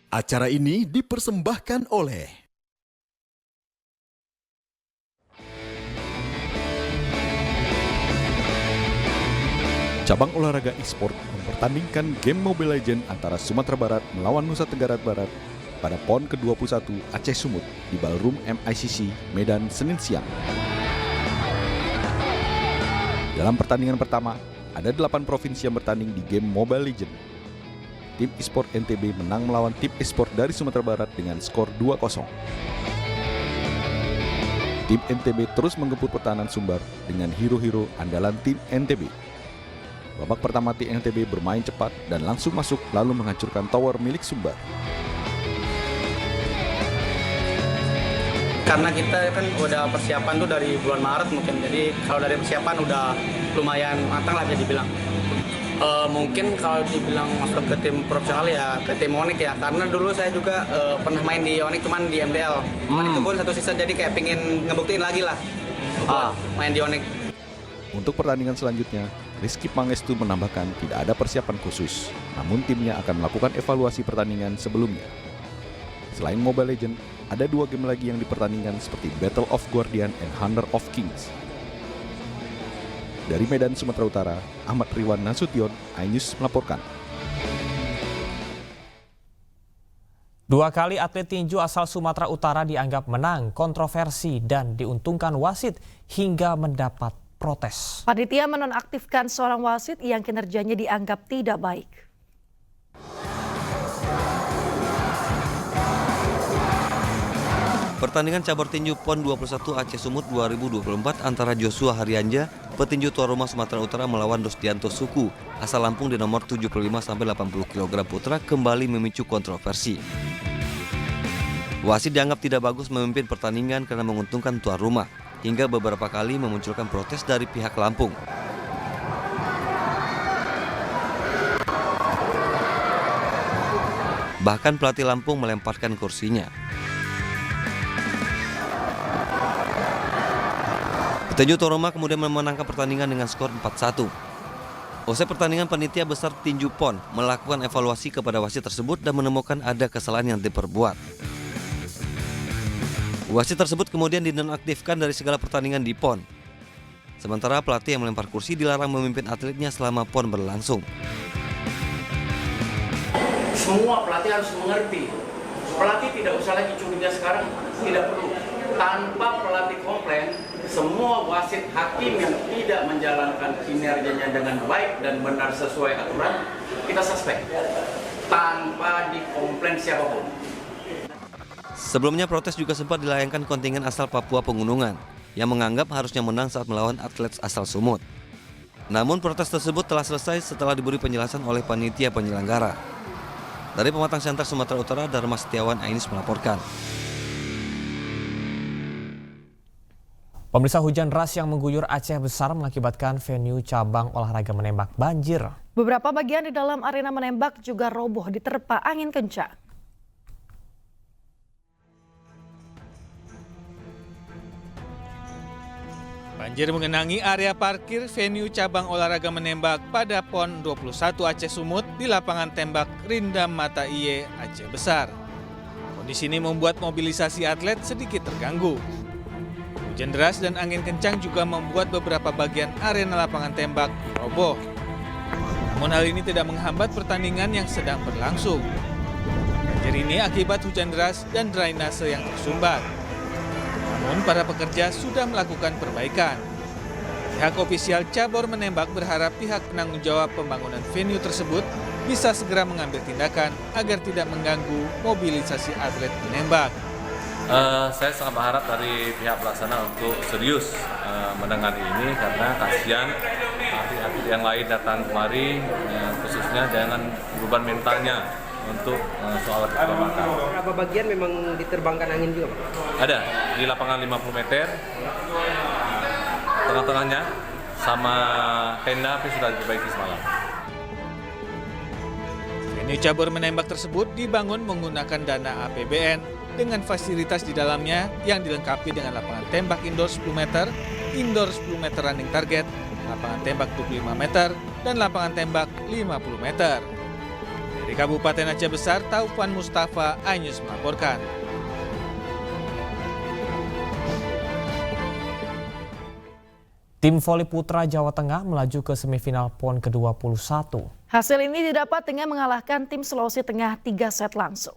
Acara ini dipersembahkan oleh Cabang Olahraga e-sport mempertandingkan game Mobile Legends antara Sumatera Barat melawan Nusa Tenggara Barat pada PON ke-21 Aceh Sumut di Ballroom MICC, Medan, Senin siang. Dalam pertandingan pertama, ada 8 provinsi yang bertanding di game Mobile Legends. Tim e-sport NTB menang melawan tim e-sport dari Sumatera Barat dengan skor 2-0. Tim NTB terus menggempur pertahanan Sumbar dengan hero-hero andalan tim NTB. Babak pertama tim NTB bermain cepat dan langsung masuk lalu menghancurkan tower milik Sumbar. Karena kita kan udah persiapan tuh dari bulan Maret mungkin, jadi kalau dari persiapan udah lumayan matang lah bisa dibilang. Mungkin kalau dibilang masuk ke tim profesional ya ke tim Onyx ya, karena dulu saya juga pernah main di Onyx cuman di MDL. Itu pun satu season, jadi kayak pingin ngebuktiin lagi lah main di Onyx. Untuk pertandingan selanjutnya, Rizky Pangestu menambahkan tidak ada persiapan khusus, namun timnya akan melakukan evaluasi pertandingan sebelumnya. Selain Mobile Legends, ada 2 game lagi yang dipertandingkan seperti Battle of Guardian and Hunter of Kings. Dari Medan, Sumatera Utara, Ahmad Riwan Nasution, iNews melaporkan. 2 kali atlet tinju asal Sumatera Utara dianggap menang kontroversi dan diuntungkan wasit hingga mendapat protes. Panitia menonaktifkan seorang wasit yang kinerjanya dianggap tidak baik. Pertandingan cabur tinju PON 21 Aceh Sumut 2024 antara Joshua Haryanja, petinju tuan rumah Sumatera Utara melawan Rusdianto Suku, asal Lampung di nomor 75-80 kg putra kembali memicu kontroversi. Wasit dianggap tidak bagus memimpin pertandingan karena menguntungkan tuan rumah, hingga beberapa kali memunculkan protes dari pihak Lampung. Bahkan pelatih Lampung melemparkan kursinya. Petinju tuan rumah kemudian memenangkan pertandingan dengan skor 4-1. Usai pertandingan, panitia besar tinju PON melakukan evaluasi kepada wasit tersebut dan menemukan ada kesalahan yang diperbuat. Wasit tersebut kemudian dinonaktifkan dari segala pertandingan di PON. Sementara pelatih yang melempar kursi dilarang memimpin atletnya selama PON berlangsung. Semua pelatih harus mengerti. Pelatih tidak usah lagi curiga sekarang, tidak perlu. Tanpa pelatih komplain, semua wasit hakim yang tidak menjalankan kinerjanya dengan baik dan benar sesuai aturan, kita suspend. tanpa dikomplain siapapun. Sebelumnya protes juga sempat dilayangkan kontingen asal Papua Pegunungan yang menganggap harusnya menang saat melawan atlet asal Sumut. Namun protes tersebut telah selesai setelah diberi penjelasan oleh panitia penyelenggara. Dari Pematang Siantar, Sumatera Utara, Dharma Setiawan Ainis melaporkan. Pemirsa, hujan deras yang mengguyur Aceh Besar mengakibatkan venue cabang olahraga menembak banjir. Beberapa bagian di dalam arena menembak juga roboh diterpa angin kencang. Banjir mengenangi area parkir venue cabang olahraga menembak pada PON 21 Aceh Sumut di lapangan tembak Rindam Mata Iye, Aceh Besar. Kondisi ini membuat mobilisasi atlet sedikit terganggu. Hujan deras dan angin kencang juga membuat beberapa bagian arena lapangan tembak roboh. Namun hal ini tidak menghambat pertandingan yang sedang berlangsung. Banjir ini akibat hujan deras dan drainase yang tersumbat. Namun para pekerja sudah melakukan perbaikan. Pihak ofisial cabur menembak berharap pihak penanggung jawab pembangunan venue tersebut bisa segera mengambil tindakan agar tidak mengganggu mobilisasi atlet menembak. Saya sangat berharap dari pihak pelaksana untuk serius menangani ini karena kasihan atlet-atlet yang lain datang kemari, khususnya dengan beban mentalnya untuk soal keselamatan. Berapa bagian memang diterbangkan angin juga, Pak? Ada di lapangan 50 meter, tengah-tengahnya sama tenda tapi sudah diperbaiki semalam. Venue cabur menembak tersebut dibangun menggunakan dana APBN dengan fasilitas di dalamnya yang dilengkapi dengan lapangan tembak indoor 10 meter, indoor 10 meter running target, lapangan tembak 25 meter, dan lapangan tembak 50 meter. Dari Kabupaten Aceh Besar, Taufan Mustafa, iNews melaporkan. Tim voli putra Jawa Tengah melaju ke semifinal PON ke-21. Hasil ini didapat dengan mengalahkan tim Sulawesi Tengah 3 set langsung.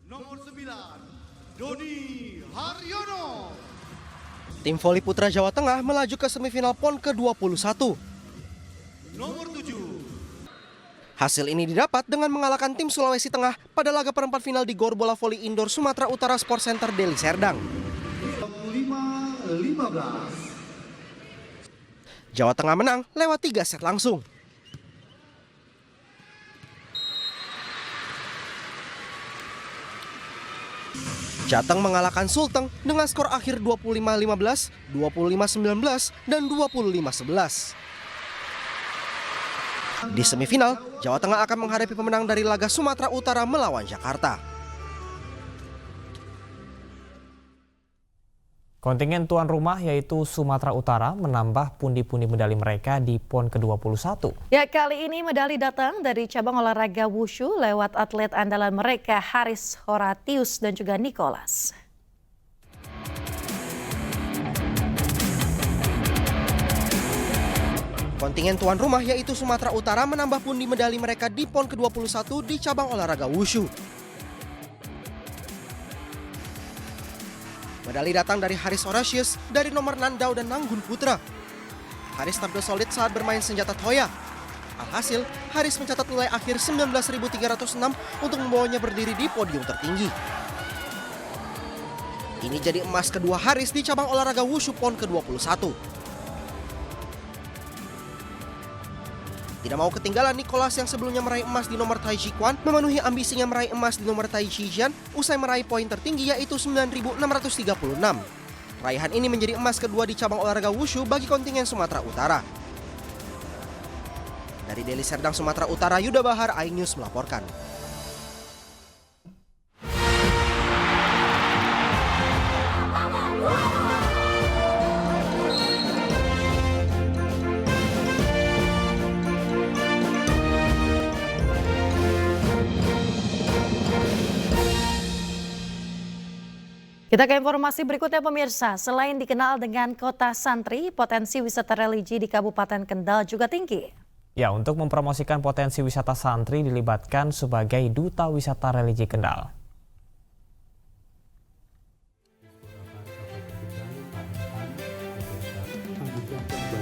Nomor 9, Doni Haryono. Tim voli putra Jawa Tengah melaju ke semifinal PON ke-21. Nomor 7. Hasil ini didapat dengan mengalahkan tim Sulawesi Tengah pada laga perempat final di Gor Bola Voli Indoor Sumatera Utara Sport Center Deli Serdang. 25-15. Jawa Tengah menang lewat 3 set langsung. Jateng mengalahkan Sulteng dengan skor akhir 25-15, 25-19, dan 25-11. Di semifinal, Jawa Tengah akan menghadapi pemenang dari laga Sumatera Utara melawan Jakarta. Kontingen tuan rumah yaitu Sumatera Utara menambah pundi-pundi medali mereka di PON ke-21. Ya, kali ini medali datang dari cabang olahraga wushu lewat atlet andalan mereka Haris Horatius dan juga Nicholas. Kontingen tuan rumah yaitu Sumatera Utara menambah pundi medali mereka di PON ke-21 di cabang olahraga wushu. Medali datang dari Haris Horatius dari nomor Nandau dan Nanggun Putra. Haris tampil solid saat bermain senjata Thoya. Alhasil, Haris mencatat nilai akhir 19.306 untuk membawanya berdiri di podium tertinggi. Ini jadi emas kedua Haris di cabang olahraga wushu PON ke-21. Tidak mau ketinggalan, Nicholas yang sebelumnya meraih emas di nomor Tai Chi Kwan memenuhi ambisinya meraih emas di nomor Tai Chi Jian usai meraih poin tertinggi yaitu 9.636. Raihan ini menjadi emas kedua di cabang olahraga wushu bagi kontingen Sumatera Utara. Dari Deli Serdang, Sumatera Utara, Yuda Bahar, iNews melaporkan. Kita ke informasi berikutnya pemirsa. Selain dikenal dengan kota santri, potensi wisata religi di Kabupaten Kendal juga tinggi. Ya, untuk mempromosikan potensi wisata santri dilibatkan sebagai Duta Wisata Religi Kendal.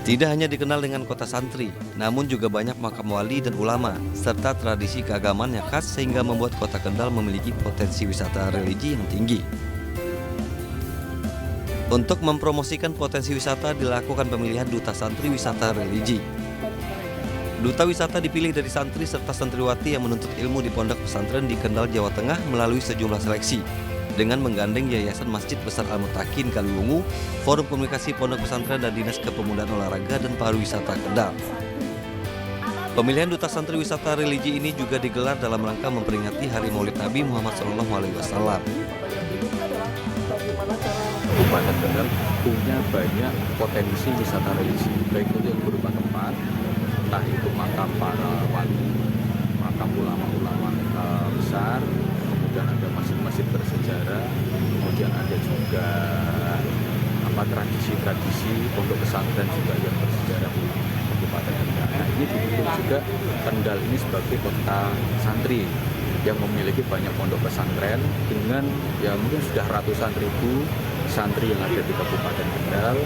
Tidak hanya dikenal dengan kota santri, namun juga banyak makam wali dan ulama, serta tradisi keagamaan yang khas sehingga membuat kota Kendal memiliki potensi wisata religi yang tinggi. Untuk mempromosikan potensi wisata dilakukan pemilihan Duta Santri Wisata Religi. Duta wisata dipilih dari santri serta santriwati yang menuntut ilmu di pondok pesantren di Kendal, Jawa Tengah melalui sejumlah seleksi, dengan menggandeng Yayasan Masjid Besar Al-Mutakin Kaliwungu, Forum Komunikasi Pondok Pesantren dan Dinas Kepemudaan Olahraga dan Pariwisata Kendal. Pemilihan Duta Santri Wisata Religi ini juga digelar dalam rangka memperingati Hari Maulid Nabi Muhammad SAW. Kabupaten Kendal punya banyak potensi wisata religi, baik itu yang berupa tempat, entah itu makam para wali, makam ulama-ulama besar, kemudian ada masjid-masjid bersejarah, kemudian ada juga tradisi-tradisi pondok pesantren juga yang bersejarah di Kabupaten Kendal. Nah, ini didukung juga Kendal ini sebagai kota santri yang memiliki banyak pondok pesantren dengan ya mungkin sudah ratusan ribu santri yang ada di Kabupaten Kendal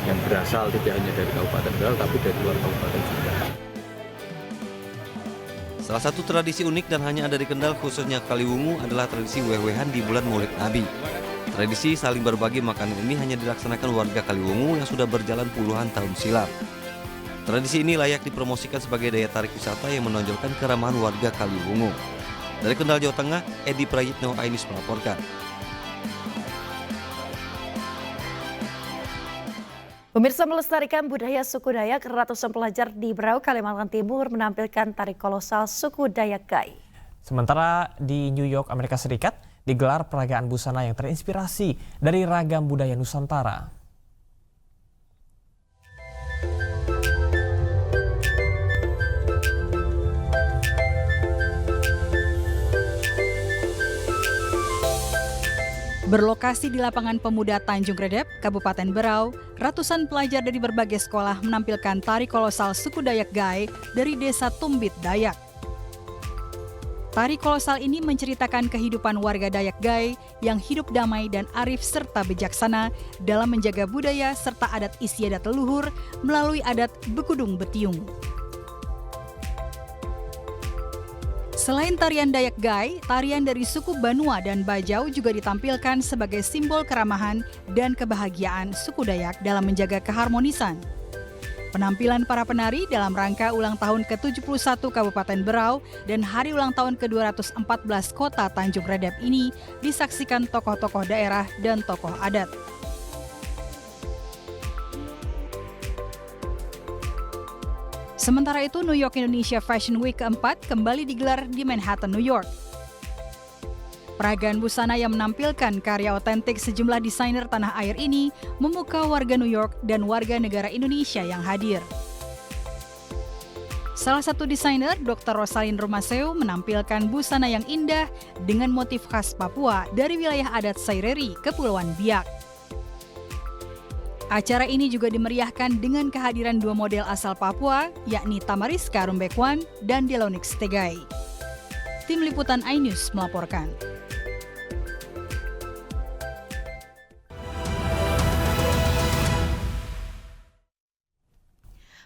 yang berasal tidak hanya dari Kabupaten Kendal tapi dari luar kabupaten juga. Salah satu tradisi unik dan hanya ada di Kendal khususnya Kaliwungu adalah tradisi weh-wehan di bulan Maulid Nabi. Tradisi saling berbagi makanan ini hanya dilaksanakan warga Kaliwungu yang sudah berjalan puluhan tahun silam. Tradisi ini layak dipromosikan sebagai daya tarik wisata yang menonjolkan keramahan warga Kaliwungu. Dari Kendal, Jawa Tengah, Edi Prayitno, Ainus melaporkan. Pemirsa, melestarikan budaya suku Dayak, ratusan pelajar di Berau, Kalimantan Timur menampilkan tari kolosal suku Dayak Gai. Sementara di New York, Amerika Serikat, digelar peragaan busana yang terinspirasi dari ragam budaya Nusantara. Berlokasi di lapangan pemuda Tanjung Redep, Kabupaten Berau, ratusan pelajar dari berbagai sekolah menampilkan tari kolosal suku Dayak Gai dari desa Tumbit, Dayak. Tari kolosal ini menceritakan kehidupan warga Dayak Gai yang hidup damai dan arif serta bijaksana dalam menjaga budaya serta adat istiadat leluhur melalui adat Bekudung Betiung. Selain tarian Dayak Gai, tarian dari suku Banua dan Bajau juga ditampilkan sebagai simbol keramahan dan kebahagiaan suku Dayak dalam menjaga keharmonisan. Penampilan para penari dalam rangka ulang tahun ke-71 Kabupaten Berau dan hari ulang tahun ke-214 Kota Tanjung Redep ini disaksikan tokoh-tokoh daerah dan tokoh adat. Sementara itu, New York Indonesia Fashion Week keempat kembali digelar di Manhattan, New York. Peragaan busana yang menampilkan karya otentik sejumlah desainer tanah air ini memukau warga New York dan warga negara Indonesia yang hadir. Salah satu desainer, Dr. Rosalin Rumaseu, menampilkan busana yang indah dengan motif khas Papua dari wilayah adat Saireri, Kepulauan Biak. Acara ini juga dimeriahkan dengan kehadiran dua model asal Papua, yakni Tamariska Rumbekwan dan Delonix Tegai. Tim Liputan iNews melaporkan.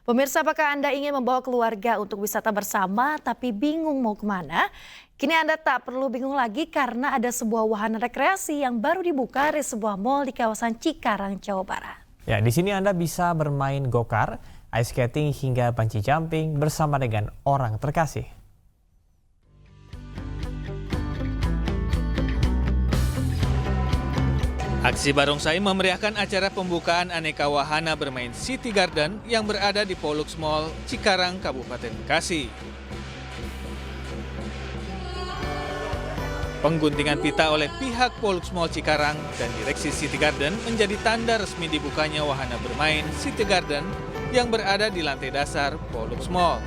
Pemirsa, apakah Anda ingin membawa keluarga untuk wisata bersama tapi bingung mau kemana? Kini Anda tak perlu bingung lagi karena ada sebuah wahana rekreasi yang baru dibuka di sebuah mal di kawasan Cikarang, Jawa Barat. Ya, di sini Anda bisa bermain go-kart, ice skating hingga bungee jumping bersama dengan orang terkasih. Aksi Barongsai memeriahkan acara pembukaan aneka wahana bermain City Garden yang berada di Pollux Mall, Cikarang, Kabupaten Bekasi. Pengguntingan pita oleh pihak Pollux Mall Cikarang dan Direksi City Garden menjadi tanda resmi dibukanya wahana bermain City Garden yang berada di lantai dasar Pollux Mall.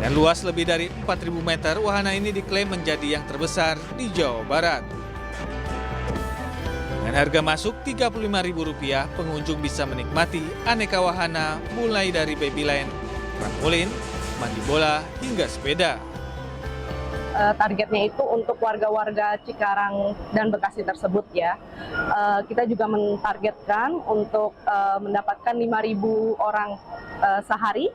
Dan luas lebih dari 4.000 meter, wahana ini diklaim menjadi yang terbesar di Jawa Barat. Dengan harga masuk Rp35.000, pengunjung bisa menikmati aneka wahana mulai dari baby line, trampolin, mandi bola, hingga sepeda. targetnya itu untuk warga-warga Cikarang dan Bekasi tersebut ya. Kita juga mentargetkan untuk mendapatkan 5.000 orang sehari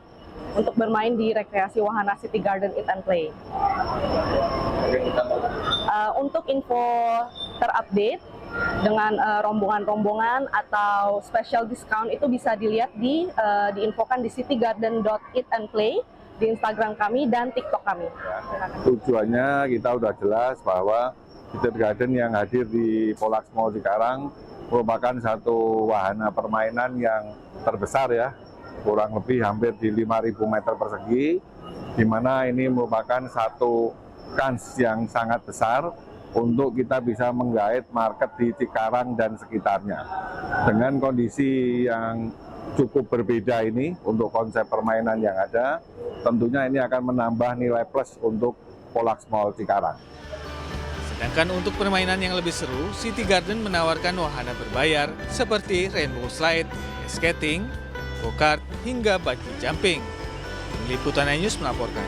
untuk bermain di rekreasi wahana City Garden Eat and Play. Untuk info terupdate dengan rombongan-rombongan atau special discount itu bisa dilihat diinfokan di citygarden.eatandplay di Instagram kami dan TikTok kami. Tujuannya kita udah jelas bahwa City Garden yang hadir di Polax Mall Cikarang merupakan satu wahana permainan yang terbesar ya, kurang lebih hampir di 5.000 meter persegi, di mana ini merupakan satu kans yang sangat besar untuk kita bisa menggait market di Cikarang dan sekitarnya. Dengan kondisi yang cukup berbeda ini untuk konsep permainan yang ada, tentunya ini akan menambah nilai plus untuk Polax Mall Cikarang. Sedangkan untuk permainan yang lebih seru, City Garden menawarkan wahana berbayar seperti rainbow slide, skating, go-kart, hingga bungee jumping. Tim Liputan iNews melaporkan.